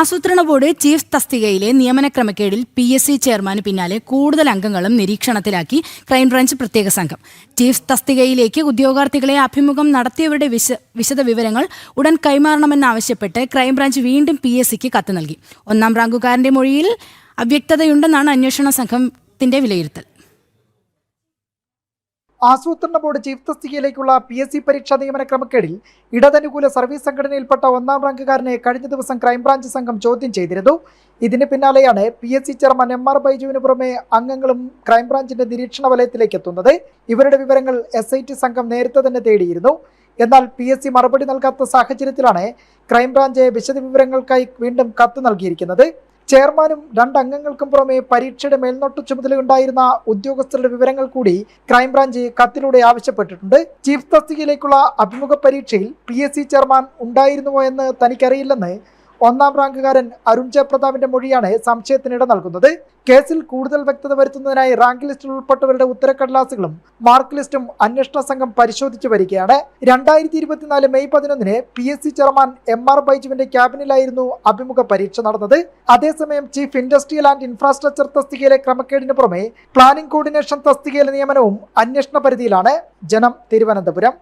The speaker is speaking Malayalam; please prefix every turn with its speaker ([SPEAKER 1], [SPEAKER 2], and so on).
[SPEAKER 1] ആസൂത്രണ ബോർഡ് ചീഫ് തസ്തികയിലെ നിയമന ക്രമക്കേടിൽ PSC ചെയർമാന് പിന്നാലെ കൂടുതൽ അംഗങ്ങളും നിരീക്ഷണത്തിലാക്കി ക്രൈംബ്രാഞ്ച് പ്രത്യേക സംഘം. ചീഫ് തസ്തികയിലേക്ക് ഉദ്യോഗാർത്ഥികളെ അഭിമുഖം നടത്തിയവരുടെ വിശദ വിവരങ്ങൾ ഉടൻ കൈമാറണമെന്നാവശ്യപ്പെട്ട് ക്രൈംബ്രാഞ്ച് വീണ്ടും PSCക്ക് കത്ത് നൽകി. ഒന്നാം റാങ്കുകാരന്റെ മൊഴിയിൽ അവ്യക്തതയുണ്ടെന്നാണ് അന്വേഷണ സംഘത്തിന്റെ വിലയിരുത്തൽ.
[SPEAKER 2] ആസൂത്രണ ബോർഡ് ചീഫ് തസ്തികയിലേക്കുള്ള PSC പരീക്ഷാ നിയമന ക്രമക്കേടിൽ ഇടതനുകൂല സർവീസ് സംഘടനയിൽപ്പെട്ട ഒന്നാം റാങ്കുകാരനെ കഴിഞ്ഞ ദിവസം ക്രൈംബ്രാഞ്ച് സംഘം ചോദ്യം ചെയ്തിരുന്നു. ഇതിന് പിന്നാലെയാണ് PSC ചെയർമാൻ MR ബൈജുവിന് പുറമെ അംഗങ്ങളും ക്രൈംബ്രാഞ്ചിന്റെ നിരീക്ഷണ വലയത്തിലേക്ക് എത്തുന്നത്. ഇവരുടെ വിവരങ്ങൾ SIT സംഘം നേരത്തെ തന്നെ തേടിയിരുന്നു. എന്നാൽ PSC മറുപടി നൽകാത്ത സാഹചര്യത്തിലാണ് ക്രൈംബ്രാഞ്ച് വിശദവിവരങ്ങൾക്കായി വീണ്ടും കത്ത് നൽകിയിരിക്കുന്നത്. ചെയർമാനും 2 അംഗങ്ങൾക്കും പുറമെ പരീക്ഷയുടെ മേൽനോട്ട ചുമതലയുണ്ടായിരുന്ന ഉദ്യോഗസ്ഥരുടെ വിവരങ്ങൾ കൂടി ക്രൈംബ്രാഞ്ച് കത്തിലൂടെ ആവശ്യപ്പെട്ടിട്ടുണ്ട്. ചീഫ് തസ്തികയിലേക്കുള്ള അഭിമുഖ പരീക്ഷയിൽ PSC ചെയർമാൻ ഉണ്ടായിരുന്നുവോ എന്ന് തനിക്കറിയില്ലെന്ന് ഒന്നാം റാങ്കുകാരൻ അരുൺ ജെ പ്രതാപിന്റെ മൊഴിയാണ് സംശയത്തിനിട നൽകുന്നത്. കേസിൽ കൂടുതൽ വ്യക്തത വരുത്തുന്നതിനായി റാങ്ക് ലിസ്റ്റിൽ ഉൾപ്പെട്ടവരുടെ ഉത്തരക്കടലാസുകളും മാർക്ക് ലിസ്റ്റും അന്വേഷണ സംഘം പരിശോധിച്ചു വരികയാണ്. 2024 മെയ് 11 PSC ചെയർമാൻ MR ബൈജുവിന്റെ ക്യാബിനിലായിരുന്നു അഭിമുഖ പരീക്ഷ നടന്നത്. അതേസമയം ചീഫ് ഇൻഡസ്ട്രിയൽ ആൻഡ് ഇൻഫ്രാസ്ട്രക്ചർ തസ്തികയിലെ ക്രമക്കേടിന് പുറമെ പ്ലാനിംഗ് കോർഡിനേഷൻ തസ്തികയിലെ നിയമനവും അന്വേഷണ പരിധിയിലാണ്. ജനം, തിരുവനന്തപുരം.